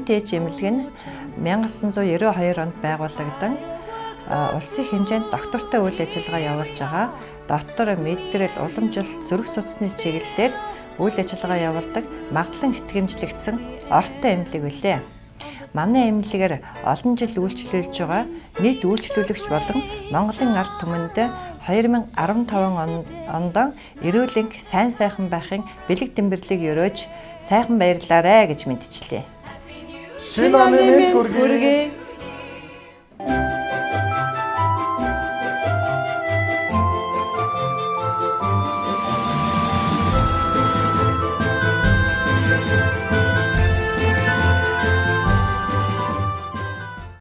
ТЭЧ эмнэлэг нь 1992 онд байгуулагдсан улсын хэмжээнд доктортой үйл ажиллагаа явуулж байгаа доктор мэдрэл уламжилт зүрх судасны чиглэлээр үйл ажиллагаа явуулдаг магадлан итгэмжлэгдсэн ортой эмнэлэг билээ. Манай эмнэлгээр олон жил үйлчлүүлж байгаа нийт үйлчлүүлэгч болон Монголын ард түмэнд 2015 онд эрүүл энх сайн сайхан байхын бэлэг тэмдэглэлийг өрөөж сайхан баярлаарай гэж мэдчихлээ. Шинэ оны мэнд хүргэе.